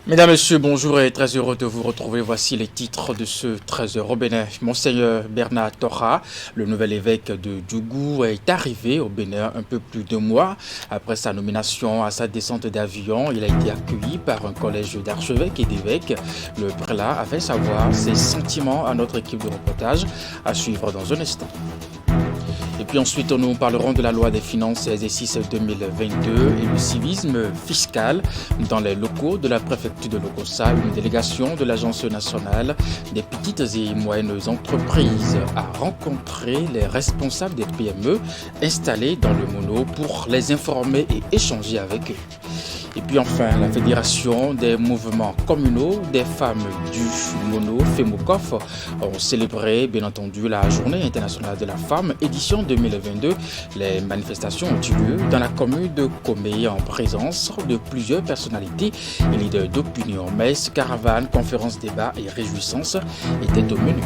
Mesdames, Messieurs, bonjour et très heureux de vous retrouver. Voici les titres de ce 13h au Bénin. Monseigneur Bernard Torra, le nouvel évêque de Djougou, est arrivé au Bénin un peu plus de mois après sa nomination à sa descente d'avion. Il a été accueilli par un collège d'archevêques et d'évêques. Le prélat a fait savoir ses sentiments à notre équipe de reportage, à suivre dans un instant. Et puis ensuite, nous parlerons de la loi des finances et exercice 2022 et le civisme fiscal. Dans les locaux de la préfecture de Lokossa, une délégation de l'Agence nationale des petites et moyennes entreprises a rencontré les responsables des PME installés dans le Mono pour les informer et échanger avec eux. Et puis enfin, la Fédération des mouvements communaux des femmes du Mono, FEMOCOF, ont célébré bien entendu la Journée internationale de la femme, édition 2022. Les manifestations ont eu lieu dans la commune de Komé en présence de plusieurs personnalités et leaders d'opinion. Messes, caravanes, conférences, débats et réjouissances étaient au menu.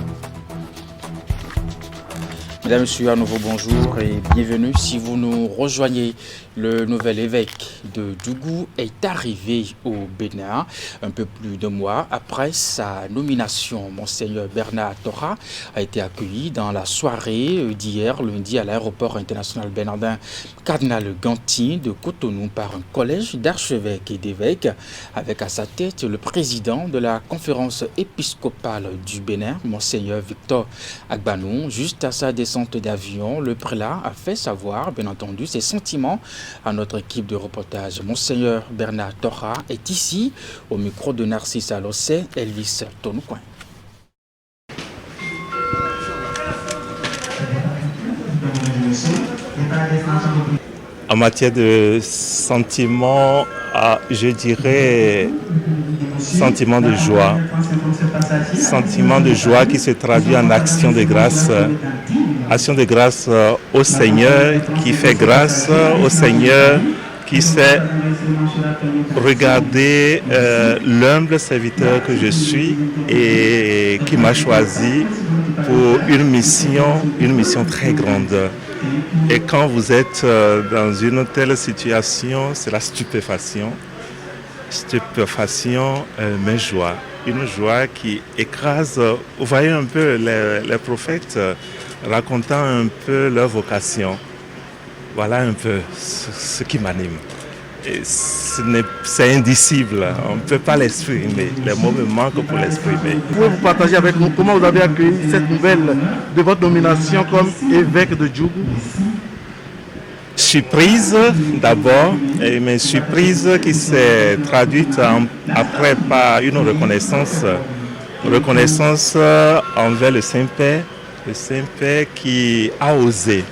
Mesdames, Messieurs, à nouveau bonjour et bienvenue. Si vous nous rejoignez, le nouvel évêque de Djougou est arrivé au Bénin un peu plus de mois après sa nomination. Monseigneur Bernard Torra a été accueilli dans la soirée d'hier lundi à l'aéroport international Bernardin Cardinal Gantin de Cotonou par un collège d'archevêques et d'évêques avec à sa tête le président de la conférence épiscopale du Bénin, Monseigneur Victor Agbanou. Juste à sa descente d'avion, le prélat a fait savoir, bien entendu, ses sentiments à notre équipe de reportage. Monseigneur Bernard Torra est ici, au micro de Narcisse Alossé, Elvis Tonoucoin. En matière de sentiments, je dirais sentiment de joie. Sentiment de joie qui se traduit en action de grâce. Action de grâce au Seigneur qui fait grâce, au Seigneur qui sait regarder l'humble serviteur que je suis et qui m'a choisi pour une mission très grande. Et quand vous êtes dans une telle situation, c'est la stupéfaction. Stupéfaction, mais joie. Une joie qui écrase, vous voyez un peu les prophètes racontant un peu leur vocation. Voilà un peu ce qui m'anime. Et c'est indicible, on ne peut pas l'exprimer. Les mots me manquent pour l'exprimer. Pouvez-vous partager avec nous comment vous avez accueilli cette nouvelle de votre nomination comme évêque de Djougou? Surprise d'abord, mais surprise qui s'est traduite après par une reconnaissance envers le Saint-Père qui a osé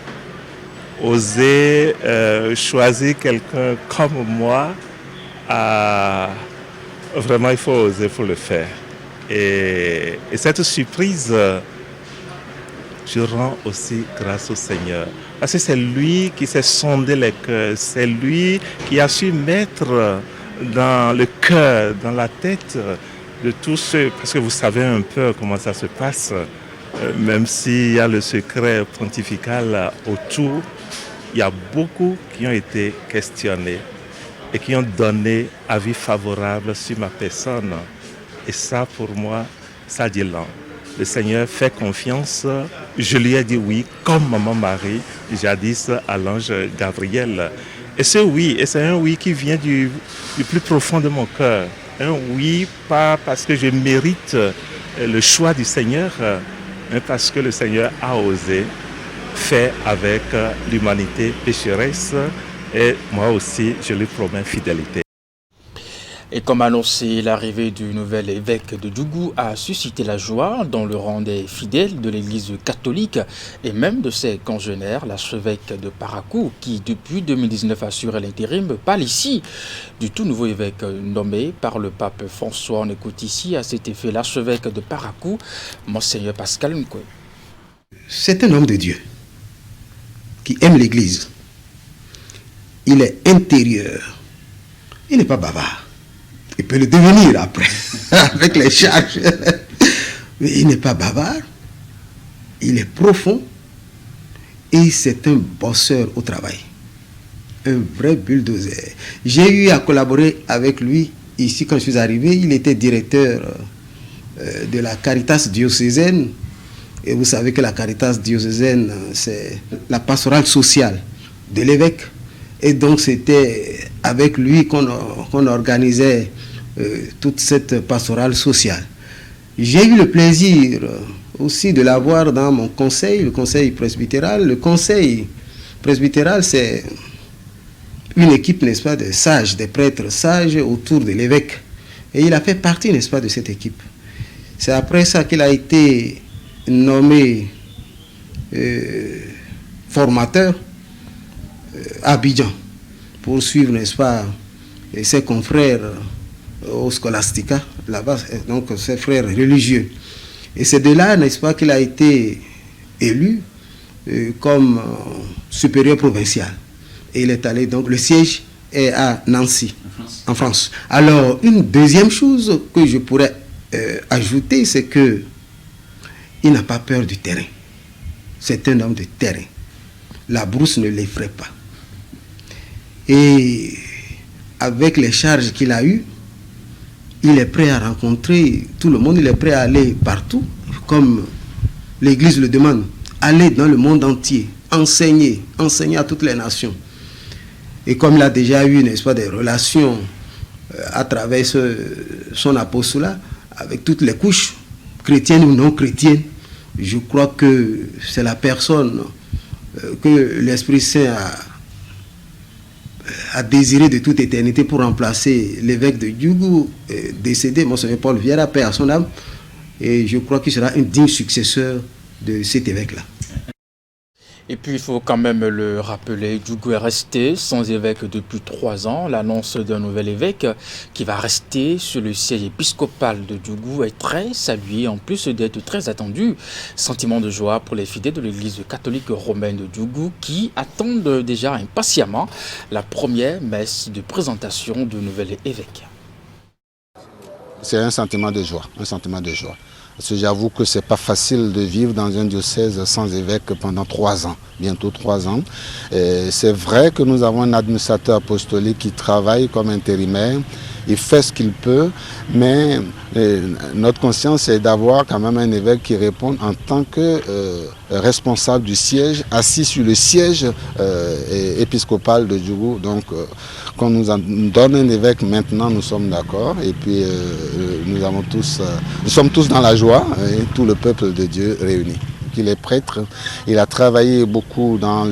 choisir quelqu'un comme moi. Vraiment, il faut oser pour le faire. Et cette surprise, je rends aussi grâce au Seigneur. Parce que c'est lui qui s'est sondé les cœurs, c'est lui qui a su mettre dans le cœur, dans la tête de tous ceux, parce que vous savez un peu comment ça se passe, même s'il y a le secret pontifical autour, il y a beaucoup qui ont été questionnés et qui ont donné avis favorable sur ma personne. Et ça, pour moi, ça dit long. Le Seigneur fait confiance. Je lui ai dit oui, comme maman Marie, jadis à l'ange Gabriel. Et ce oui, et c'est un oui qui vient du plus profond de mon cœur. Un oui, pas parce que je mérite le choix du Seigneur, mais parce que le Seigneur a osé faire avec l'humanité pécheresse. Et moi aussi, je lui promets fidélité. Et comme annoncé, l'arrivée du nouvel évêque de Djougou a suscité la joie dans le rang des fidèles de l'église catholique et même de ses congénères, l'archevêque de Parakou, qui depuis 2019 assure l'intérim, parle ici du tout nouveau évêque nommé par le pape François. On écoute ici à cet effet l'archevêque de Parakou, Monseigneur Pascal Nkwe. C'est un homme de Dieu qui aime l'église. Il est intérieur. Il n'est pas bavard. Il peut le devenir après, avec les charges. Mais il n'est pas bavard. Il est profond. Et c'est un bosseur au travail. Un vrai bulldozer. J'ai eu à collaborer avec lui ici, quand je suis arrivé, il était directeur de la Caritas diocésaine. Et vous savez que la Caritas diocésaine, c'est la pastorale sociale de l'évêque. Et donc, c'était avec lui qu'on organisait toute cette pastorale sociale. J'ai eu le plaisir aussi de l'avoir dans mon conseil, le conseil presbytéral. Le conseil presbytéral, c'est une équipe, n'est-ce pas, de sages, des prêtres sages autour de l'évêque. Et il a fait partie, n'est-ce pas, de cette équipe. C'est après ça qu'il a été nommé formateur à Abidjan pour suivre, n'est-ce pas, ses confrères au Scholastica, là-bas, donc ses frères religieux. Et c'est de là, n'est-ce pas, qu'il a été élu comme supérieur provincial. Et il est allé, donc le siège est à Nancy, en France. Alors, une deuxième chose que je pourrais ajouter, c'est que il n'a pas peur du terrain. C'est un homme de terrain. La brousse ne l'effraie pas. Et avec les charges qu'il a eues, il est prêt à rencontrer tout le monde, il est prêt à aller partout, comme l'Église le demande, aller dans le monde entier, enseigner à toutes les nations. Et comme il a déjà eu, n'est-ce pas, des relations à travers son apostolat, avec toutes les couches, chrétiennes ou non chrétiennes, je crois que c'est la personne que l'Esprit Saint a désiré de toute éternité pour remplacer l'évêque de Djougou, décédé, Monseigneur Paul Vieira, paix à son âme. Et je crois qu'il sera un digne successeur de cet évêque-là. Et puis il faut quand même le rappeler, Djougou est resté sans évêque depuis 3 ans. L'annonce d'un nouvel évêque qui va rester sur le siège épiscopal de Djougou est très saluée, en plus d'être très attendu. Sentiment de joie pour les fidèles de l'église catholique romaine de Djougou qui attendent déjà impatiemment la première messe de présentation du nouvel évêque. C'est un sentiment de joie, Parce que j'avoue que ce n'est pas facile de vivre dans un diocèse sans évêque pendant 3 ans, bientôt 3 ans. C'est vrai que nous avons un administrateur apostolique qui travaille comme intérimaire, il fait ce qu'il peut, mais notre conscience est d'avoir quand même un évêque qui répond en tant que responsable du siège, assis sur le siège épiscopal de Djougou. Donc, qu'on nous donne un évêque maintenant, nous sommes d'accord. Et puis, nous sommes tous dans la joie, et tout le peuple de Dieu réuni. Il est prêtre, il a travaillé beaucoup dans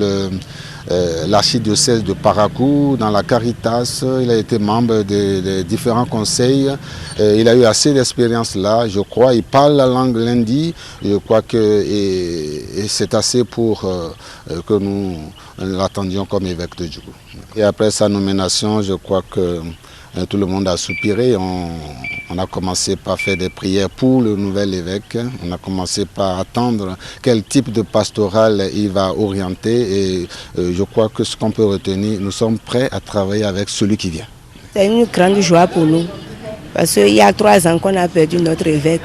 l'archidiocèse de Parakou, dans la Caritas, il a été membre des différents conseils, il a eu assez d'expérience là, je crois, il parle la langue lundi, je crois que c'est assez pour que nous l'attendions comme évêque de Djougou. Et après sa nomination, je crois que tout le monde a soupiré. On a commencé par faire des prières pour le nouvel évêque. On a commencé par attendre quel type de pastoral il va orienter. Et je crois que ce qu'on peut retenir, nous sommes prêts à travailler avec celui qui vient. C'est une grande joie pour nous. Parce qu'il y a 3 ans qu'on a perdu notre évêque.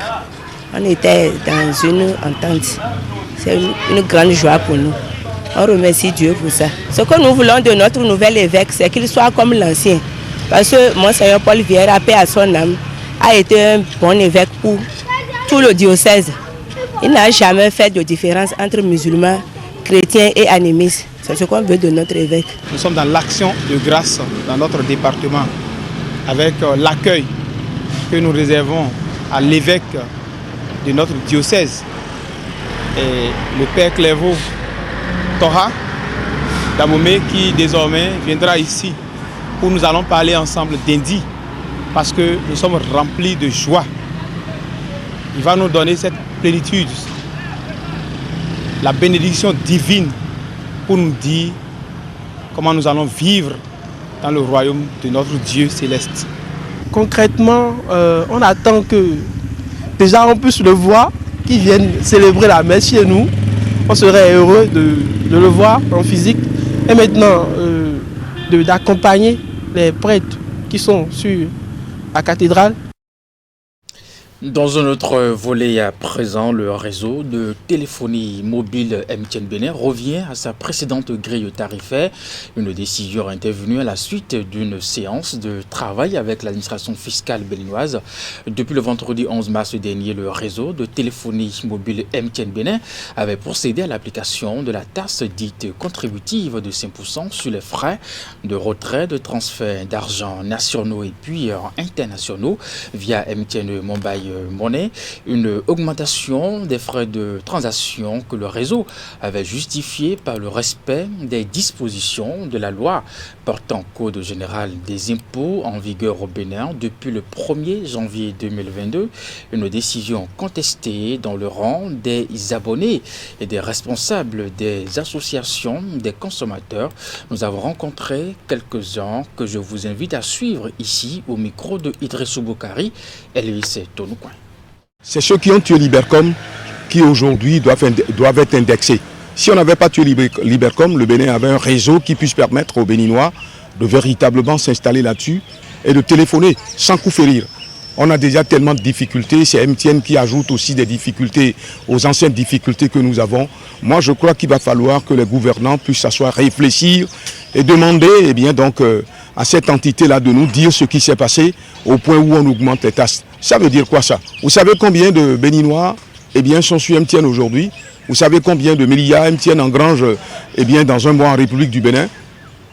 On était dans une entente. C'est une grande joie pour nous. On remercie Dieu pour ça. Ce que nous voulons de notre nouvel évêque, c'est qu'il soit comme l'ancien. Parce que Monseigneur Paul Vieira, paix à son âme, a été un bon évêque pour tout le diocèse. Il n'a jamais fait de différence entre musulmans, chrétiens et animistes. C'est ce qu'on veut de notre évêque. Nous sommes dans l'action de grâce dans notre département, avec l'accueil que nous réservons à l'évêque de notre diocèse, et le Père Clairvaux Torah Damomé, qui désormais viendra ici où nous allons parler ensemble d'Indi, parce que nous sommes remplis de joie. Il va nous donner cette plénitude, la bénédiction divine, pour nous dire comment nous allons vivre dans le royaume de notre Dieu céleste. Concrètement, on attend que déjà on puisse le voir, qu'il vienne célébrer la messe chez nous. On serait heureux de le voir en physique. Et maintenant, d'accompagner les prêtres qui sont sur la cathédrale. Dans un autre volet à présent, le réseau de téléphonie mobile MTN Bénin revient à sa précédente grille tarifaire. Une décision intervenue à la suite d'une séance de travail avec l'administration fiscale béninoise. Depuis le vendredi 11 mars dernier, le réseau de téléphonie mobile MTN Bénin avait procédé à l'application de la taxe dite contributive de 5% sur les frais de retrait de transfert d'argent nationaux et puis internationaux via MTN Mobile Money, une augmentation des frais de transaction que le réseau avait justifié par le respect des dispositions de la loi portant Code général des impôts en vigueur au Bénin depuis le 1er janvier 2022, une décision contestée dans le rang des abonnés et des responsables des associations des consommateurs. Nous avons rencontré quelques-uns que je vous invite à suivre ici au micro de Idrissou Boukari et Elvis Tonoucoin. C'est ceux qui ont tué Libercom qui aujourd'hui doivent être indexés. Si on n'avait pas tué Libercom, le Bénin avait un réseau qui puisse permettre aux Béninois de véritablement s'installer là-dessus et de téléphoner sans coup férir. On a déjà tellement de difficultés, c'est MTN qui ajoute aussi des difficultés aux anciennes difficultés que nous avons. Moi, je crois qu'il va falloir que les gouvernants puissent s'asseoir, réfléchir et demander à cette entité-là de nous dire ce qui s'est passé au point où on augmente les taxes. Ça veut dire quoi ça? Vous savez combien de Béninois sont sur MTN aujourd'hui? Vous savez combien de milliards MTN engrange dans un mois en République du Bénin?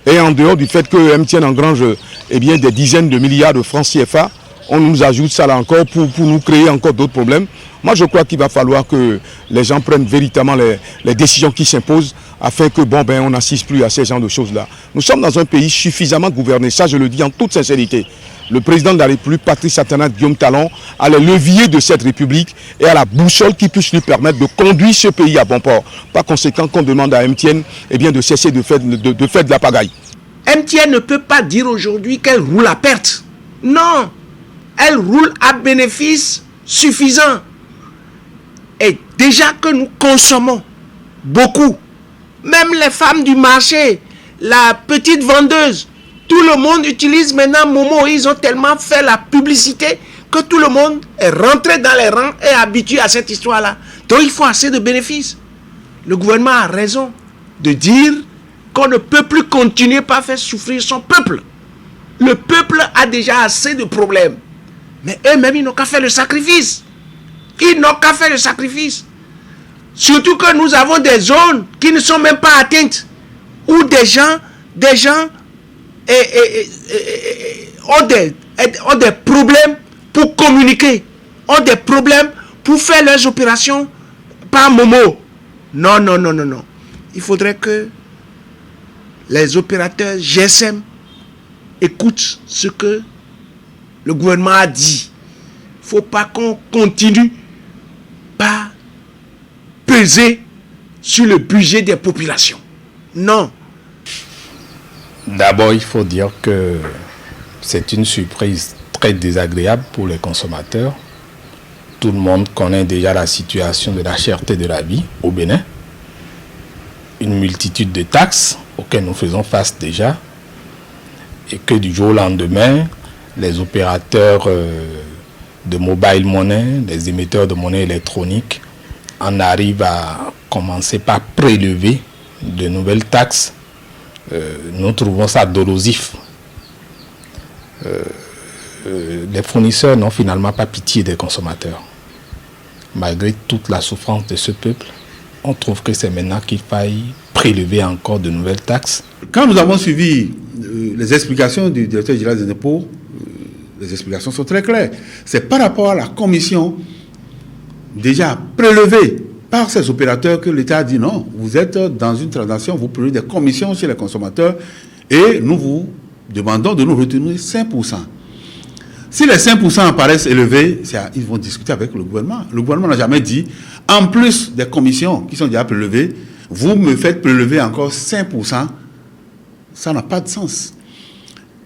Et en dehors du fait que MTN engrange des dizaines de milliards de francs CFA, on nous ajoute ça là encore pour nous créer encore d'autres problèmes. Moi, je crois qu'il va falloir que les gens prennent véritablement les décisions qui s'imposent afin que on n'assiste plus à ces genres de choses-là. Nous sommes dans un pays suffisamment gouverné, ça je le dis en toute sincérité. Le président de la République, Patrice Talon, Talon, a le levier de cette République et a la boussole qui puisse lui permettre de conduire ce pays à bon port. Par conséquent, qu'on demande à MTN de cesser de faire de la pagaille. MTN ne peut pas dire aujourd'hui qu'elle roule à perte. Non, elle roule à bénéfice suffisant. Et déjà que nous consommons beaucoup, même les femmes du marché, la petite vendeuse, tout le monde utilise maintenant Momo. Ils ont tellement fait la publicité que tout le monde est rentré dans les rangs et habitué à cette histoire-là. Donc il faut assez de bénéfices. Le gouvernement a raison de dire qu'on ne peut plus continuer par faire souffrir son peuple. Le peuple a déjà assez de problèmes. Mais eux-mêmes, ils n'ont qu'à faire le sacrifice. Ils n'ont qu'à faire le sacrifice. Surtout que nous avons des zones qui ne sont même pas atteintes. Où des gens ont des problèmes pour communiquer. Ont des problèmes pour faire leurs opérations par Momo. Non. Il faudrait que les opérateurs GSM écoutent ce que le gouvernement a dit. Il ne faut pas qu'on continue par peser sur le budget des populations. Non. D'abord, il faut dire que c'est une surprise très désagréable pour les consommateurs. Tout le monde connaît déjà la situation de la cherté de la vie au Bénin. Une multitude de taxes auxquelles nous faisons face déjà. Et que du jour au lendemain, les opérateurs de mobile money, les émetteurs de monnaie électronique, en arrivent à commencer par prélever de nouvelles taxes. Nous trouvons ça dolosif. Les fournisseurs n'ont finalement pas pitié des consommateurs. Malgré toute la souffrance de ce peuple, on trouve que c'est maintenant qu'il faille prélever encore de nouvelles taxes. Quand nous avons suivi les explications du directeur général des impôts, les explications sont très claires. C'est par rapport à la commission déjà prélevée par ces opérateurs que l'État a dit non, vous êtes dans une transaction, vous prélevez des commissions chez les consommateurs et nous vous demandons de nous retenir 5%. Si les 5% paraissent élevés, ils vont discuter avec le gouvernement. Le gouvernement n'a jamais dit, en plus des commissions qui sont déjà prélevées, vous me faites prélever encore 5%. Ça n'a pas de sens.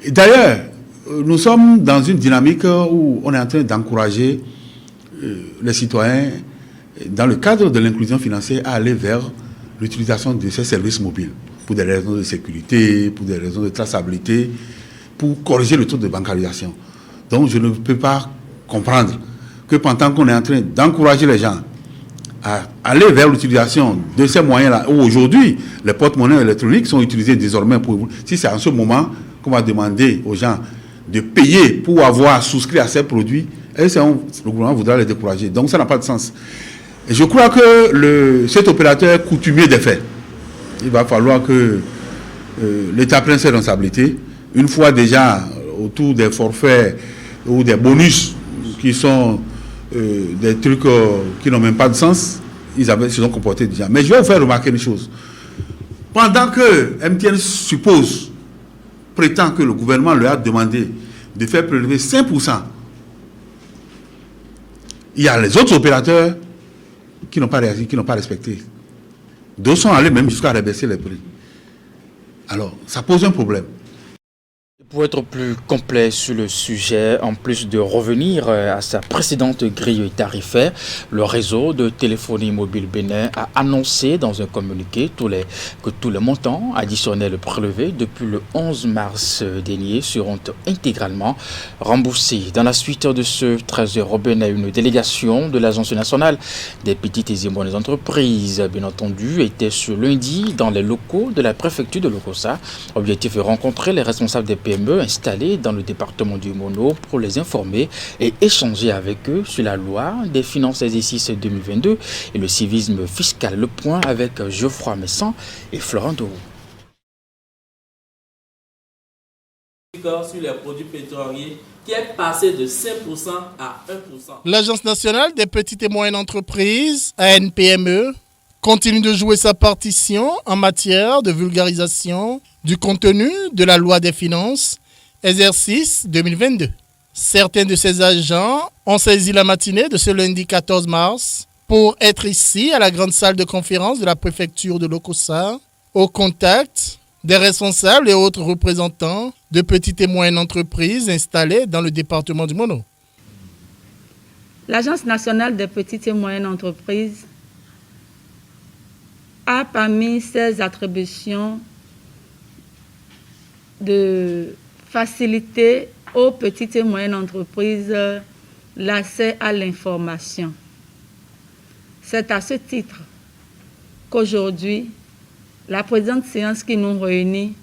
D'ailleurs, nous sommes dans une dynamique où on est en train d'encourager les citoyens, dans le cadre de l'inclusion financière, à aller vers l'utilisation de ces services mobiles pour des raisons de sécurité, pour des raisons de traçabilité, pour corriger le taux de bancarisation. Donc je ne peux pas comprendre que pendant qu'on est en train d'encourager les gens à aller vers l'utilisation de ces moyens-là, où aujourd'hui, les porte-monnaies électroniques sont utilisées désormais pour... Si c'est en ce moment qu'on va demander aux gens de payer pour avoir souscrit à ces produits, et le gouvernement voudra les décourager. Donc ça n'a pas de sens. Et je crois que cet opérateur est coutumier des faits. Il va falloir que l'État prenne ses responsabilités. Une fois déjà autour des forfaits ou des bonus qui sont des trucs qui n'ont même pas de sens, ils se sont comportés déjà. Mais je vais vous faire remarquer une chose. Pendant que MTN prétend que le gouvernement leur a demandé de faire prélever 5%, il y a les autres opérateurs qui n'ont pas réagi, qui n'ont pas respecté. D'autres sont allés même jusqu'à rebaisser les prix. Alors, ça pose un problème. Pour être plus complet sur le sujet, en plus de revenir à sa précédente grille tarifaire, le réseau de téléphonie mobile Bénin a annoncé dans un communiqué que tous les montants additionnels prélevés depuis le 11 mars dernier seront intégralement remboursés. Dans la suite de ce 13 au Bénin, une délégation de l'Agence nationale des petites et moyennes entreprises, bien entendu, était ce lundi dans les locaux de la préfecture de Lokossa. Objectif est rencontrer les responsables des PME installés dans le département du Mono pour les informer et échanger avec eux sur la loi des finances exercice 2022 et le civisme fiscal. Le point avec Geoffroy Messan et Florent Dourou. Sur les produits pétroliers qui est passé de 5% à 1%. L'Agence nationale des petites et moyennes entreprises, ANPME, continue de jouer sa partition en matière de vulgarisation du contenu de la loi des finances, exercice 2022. Certains de ces agents ont saisi la matinée de ce lundi 14 mars pour être ici à la grande salle de conférence de la préfecture de Lokossa, au contact des responsables et autres représentants de petites et moyennes entreprises installées dans le département du Mono. L'Agence nationale des petites et moyennes entreprises a parmi ses attributions de faciliter aux petites et moyennes entreprises l'accès à l'information. C'est à ce titre qu'aujourd'hui, la présente séance qui nous réunit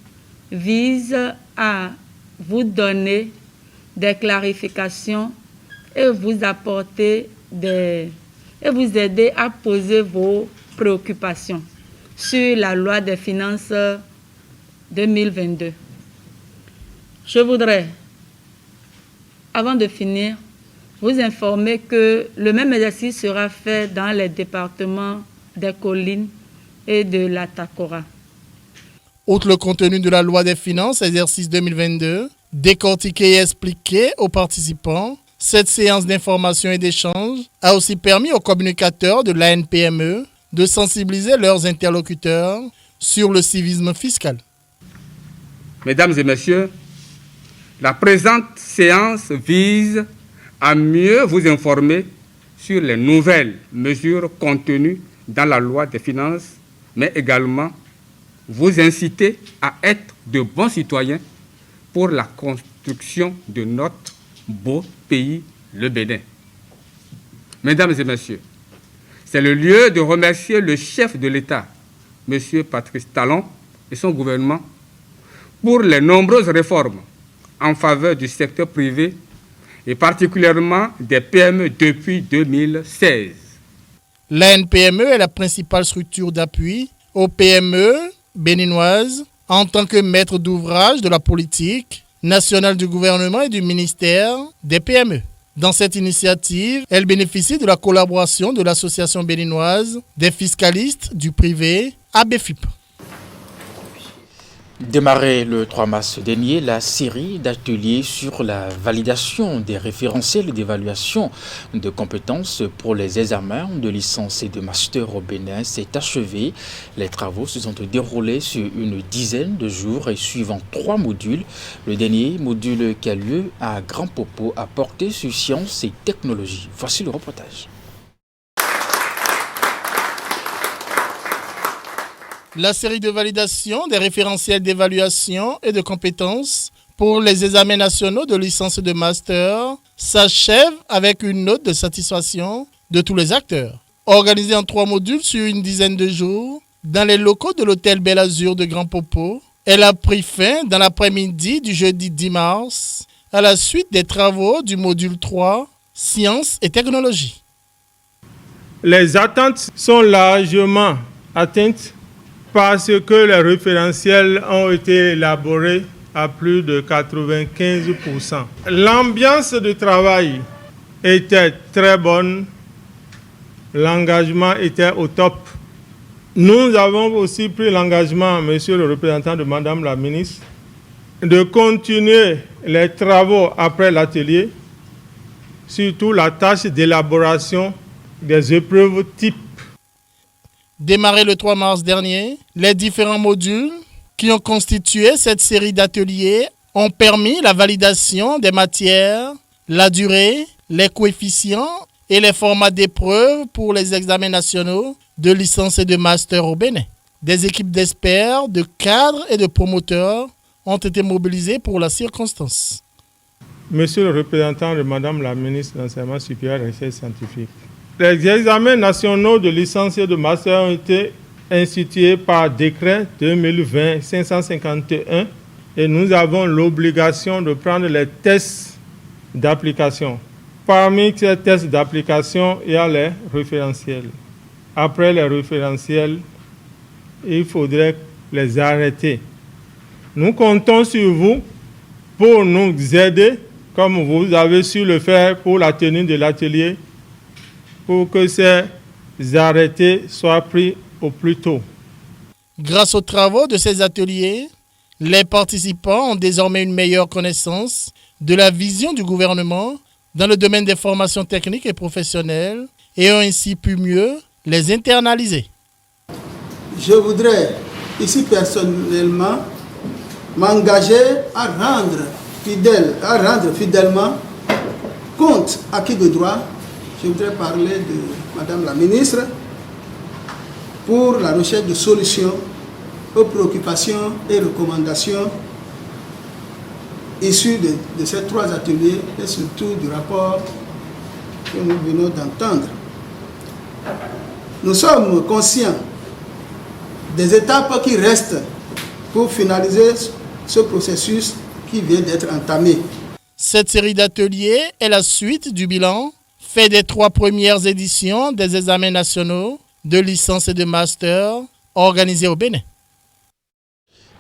vise à vous donner des clarifications et vous apporter et vous aider à poser vos préoccupations sur la loi des finances 2022. Je voudrais, avant de finir, vous informer que le même exercice sera fait dans les départements des collines et de la Takora. Outre le contenu de la loi des finances, exercice 2022, décortiqué et expliqué aux participants, cette séance d'information et d'échange a aussi permis aux communicateurs de l'ANPME de sensibiliser leurs interlocuteurs sur le civisme fiscal. Mesdames et messieurs, la présente séance vise à mieux vous informer sur les nouvelles mesures contenues dans la loi des finances, mais également vous inciter à être de bons citoyens pour la construction de notre beau pays, le Bénin. Mesdames et messieurs, c'est le lieu de remercier le chef de l'État, M. Patrice Talon, et son gouvernement pour les nombreuses réformes en faveur du secteur privé et particulièrement des PME depuis 2016. L'ANPME est la principale structure d'appui aux PME béninoises en tant que maître d'ouvrage de la politique nationale du gouvernement et du ministère des PME. Dans cette initiative, elle bénéficie de la collaboration de l'Association béninoise des fiscalistes du privé, ABFIP. Démarré le 3 mars dernier, la série d'ateliers sur la validation des référentiels d'évaluation de compétences pour les examens de licence et de master au Bénin s'est achevée. Les travaux se sont déroulés sur une dizaine de jours et suivant 3 modules. Le dernier module qui a lieu à Grand Popo a porté sur sciences et technologies. Voici le reportage. La série de validation des référentiels d'évaluation et de compétences pour les examens nationaux de licence et de master s'achève avec une note de satisfaction de tous les acteurs. Organisé en 3 modules sur une dizaine de jours dans les locaux de l'hôtel Bel Azur de Grand Popo, elle a pris fin dans l'après-midi du jeudi 10 mars à la suite des travaux du module 3, Sciences et technologies. Les attentes sont largement atteintes parce que les référentiels ont été élaborés à plus de 95%. L'ambiance de travail était très bonne, l'engagement était au top. Nous avons aussi pris l'engagement, monsieur le représentant de madame la ministre, de continuer les travaux après l'atelier, surtout la tâche d'élaboration des épreuves types. Démarré le 3 mars dernier, les différents modules qui ont constitué cette série d'ateliers ont permis la validation des matières, la durée, les coefficients et les formats d'épreuves pour les examens nationaux de licence et de master au Bénin. Des équipes d'experts, de cadres et de promoteurs ont été mobilisées pour la circonstance. Monsieur le représentant de madame la ministre de l'Enseignement supérieur et recherche scientifique, les examens nationaux de licence et de master ont été institués par décret 2020-551 et nous avons l'obligation de prendre les tests d'application. Parmi ces tests d'application, il y a les référentiels. Après les référentiels, il faudrait les arrêter. Nous comptons sur vous pour nous aider, comme vous avez su le faire pour la tenue de l'atelier, pour que ces arrêtés soient pris au plus tôt. Grâce aux travaux de ces ateliers, les participants ont désormais une meilleure connaissance de la vision du gouvernement dans le domaine des formations techniques et professionnelles et ont ainsi pu mieux les internaliser. Je voudrais ici personnellement m'engager à rendre fidèlement compte à qui de droit. Je voudrais parler de madame la ministre pour la recherche de solutions aux préoccupations et recommandations issues de ces 3 ateliers et surtout du rapport que nous venons d'entendre. Nous sommes conscients des étapes qui restent pour finaliser ce processus qui vient d'être entamé. Cette série d'ateliers est la suite du bilan fait des 3 premières éditions des examens nationaux de licence et de master organisés au Bénin.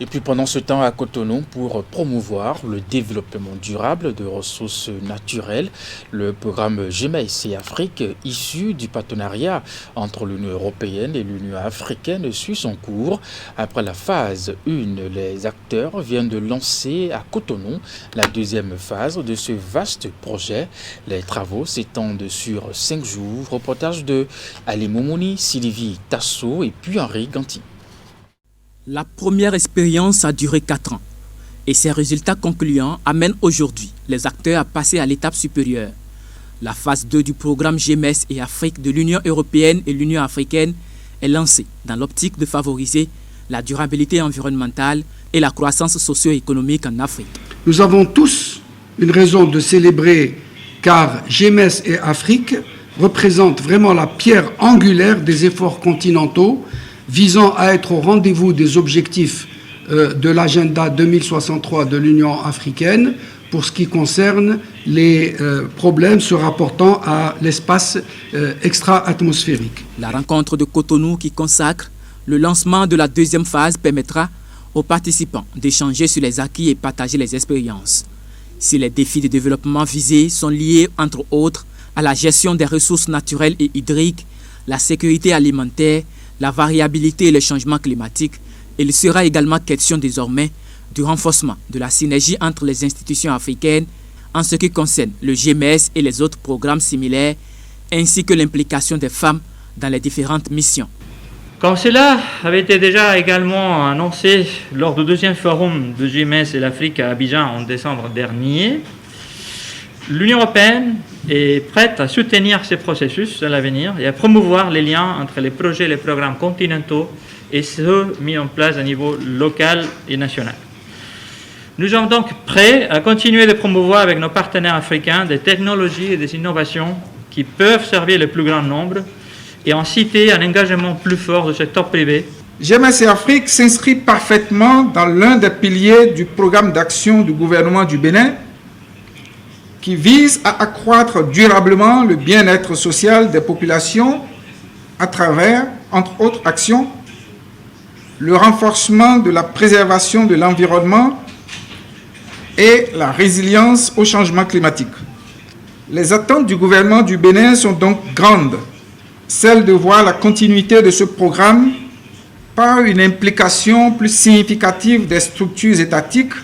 Et puis pendant ce temps à Cotonou, pour promouvoir le développement durable de ressources naturelles, le programme GMES et Afrique, issu du partenariat entre l'Union européenne et l'Union africaine, suit son cours. Après la phase 1, les acteurs viennent de lancer à Cotonou la 2e phase de ce vaste projet. Les travaux s'étendent sur 5 jours. Reportage de Ali Momouni, Sylvie Tasso et puis Henri Ganti. La première expérience a duré 4 ans et ses résultats concluants amènent aujourd'hui les acteurs à passer à l'étape supérieure. La phase 2 du programme GMES et Afrique de l'Union européenne et l'Union africaine est lancée dans l'optique de favoriser la durabilité environnementale et la croissance socio-économique en Afrique. Nous avons tous une raison de célébrer car GMES et Afrique représentent vraiment la pierre angulaire des efforts continentaux visant à être au rendez-vous des objectifs de l'agenda 2063 de l'Union africaine pour ce qui concerne les problèmes se rapportant à l'espace extra-atmosphérique. La rencontre de Cotonou qui consacre le lancement de la 2e phase permettra aux participants d'échanger sur les acquis et partager les expériences. Si les défis de développement visés sont liés, entre autres, à la gestion des ressources naturelles et hydriques, la sécurité alimentaire, la variabilité et le changement climatique, il sera également question désormais du renforcement de la synergie entre les institutions africaines en ce qui concerne le GMES et les autres programmes similaires, ainsi que l'implication des femmes dans les différentes missions. Comme cela avait été déjà également annoncé lors du 2e forum de GMES et l'Afrique à Abidjan en décembre dernier, l'Union européenne est prête à soutenir ces processus à l'avenir et à promouvoir les liens entre les projets et les programmes continentaux et ceux mis en place à niveau local et national. Nous sommes donc prêts à continuer de promouvoir avec nos partenaires africains des technologies et des innovations qui peuvent servir le plus grand nombre et inciter un engagement plus fort du secteur privé. GMS et Afrique s'inscrit parfaitement dans l'un des piliers du programme d'action du gouvernement du Bénin qui vise à accroître durablement le bien-être social des populations à travers, entre autres actions, le renforcement de la préservation de l'environnement et la résilience au changement climatique. Les attentes du gouvernement du Bénin sont donc grandes, celles de voir la continuité de ce programme par une implication plus significative des structures étatiques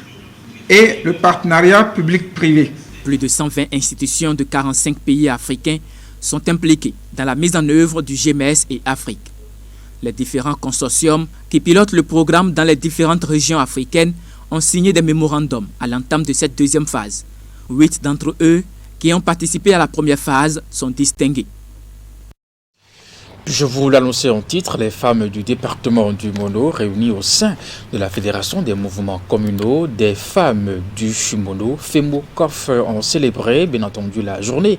et le partenariat public-privé. Plus de 120 institutions de 45 pays africains sont impliquées dans la mise en œuvre du GMS et Afrique. Les différents consortiums qui pilotent le programme dans les différentes régions africaines ont signé des mémorandums à l'entame de cette deuxième phase. 8 d'entre eux qui ont participé à la première phase sont distingués. Je vous l'annonçais en titre, les femmes du département du Mono réunies au sein de la Fédération des mouvements communaux des femmes du Mono, FEMOCOF, ont célébré bien entendu la journée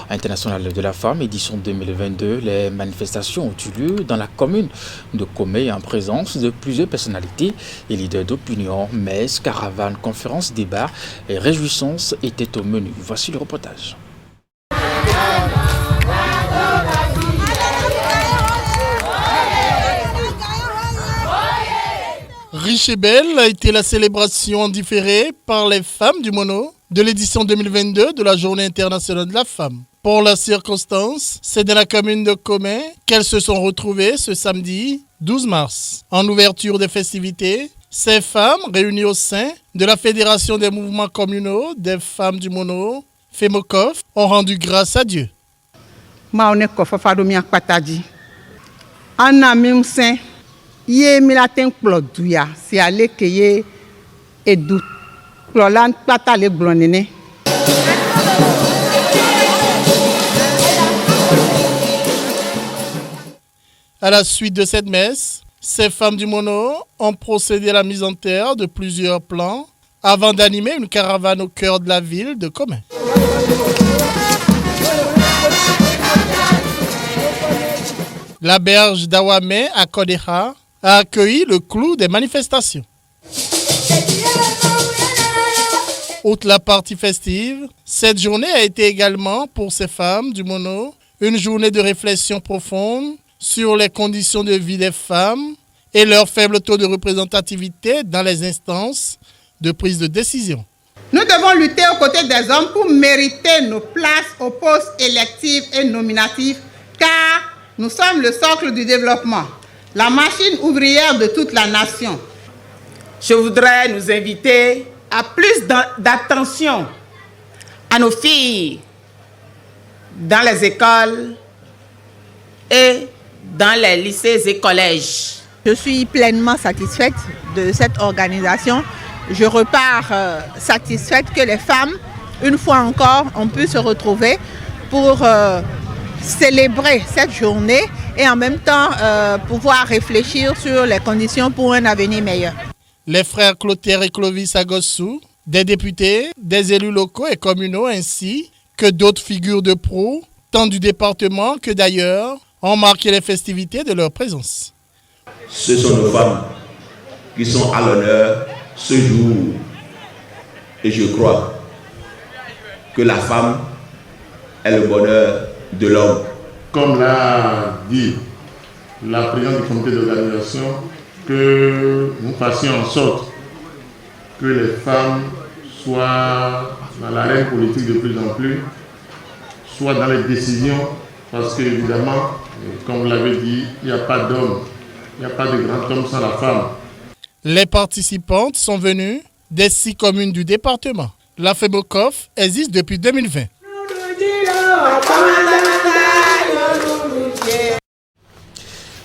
internationale de la femme, édition 2022. Les manifestations ont eu lieu dans la commune de Comé en présence de plusieurs personnalités et leaders d'opinion. Messes, caravanes, conférences, débats et réjouissances étaient au menu. Voici le reportage. Riche et belle a été la célébration en différé par les femmes du Mono de l'édition 2022 de la Journée internationale de la femme. Pour la circonstance, c'est dans la commune de Comé qu'elles se sont retrouvées ce samedi 12 mars. En ouverture des festivités, ces femmes réunies au sein de la Fédération des mouvements communaux des femmes du Mono, FEMOCOF, ont rendu grâce à Dieu. Ye milaten kploduya si ale keye edu kplolan pata le blonene. À la suite de cette messe, ces femmes du Mono ont procédé à la mise en terre de plusieurs plans avant d'animer une caravane au cœur de la ville de Comé. La berge d'Awamé à Kodéha a accueilli le clou des manifestations. Outre la partie festive, cette journée a été également pour ces femmes du Mono une journée de réflexion profonde sur les conditions de vie des femmes et leur faible taux de représentativité dans les instances de prise de décision. Nous devons lutter aux côtés des hommes pour mériter nos places aux postes électifs et nominatifs car nous sommes le socle du développement, la machine ouvrière de toute la nation. Je voudrais nous inviter à plus d'attention à nos filles dans les écoles et dans les lycées et collèges. Je suis pleinement satisfaite de cette organisation. Je repars satisfaite que les femmes, une fois encore, ont pu se retrouver pour célébrer cette journée et en même temps pouvoir réfléchir sur les conditions pour un avenir meilleur. Les frères Clotaire et Clovis Agossou, des députés, des élus locaux et communaux ainsi que d'autres figures de proue, tant du département que d'ailleurs, ont marqué les festivités de leur présence. Ce sont nos femmes qui sont à l'honneur ce jour. Et je crois que la femme est le bonheur de l'homme. Comme l'a dit la présidente du comité d'organisation, que nous fassions en sorte que les femmes soient dans l'arène politique de plus en plus, soient dans les décisions, parce qu'évidemment, comme vous l'avez dit, il n'y a pas d'homme, il n'y a pas de grand homme sans la femme. Les participantes sont venues des 6 communes du département. La FEMOCOF existe depuis 2020.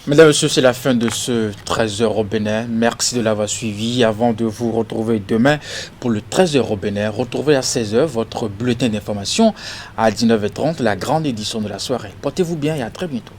Mesdames et messieurs, c'est la fin de ce 13h au Bénin. Merci de l'avoir suivi. Avant de vous retrouver demain pour le 13h au Bénin, retrouvez à 16h votre bulletin d'information. À 19h30, la grande édition de la soirée. Portez-vous bien et à très bientôt.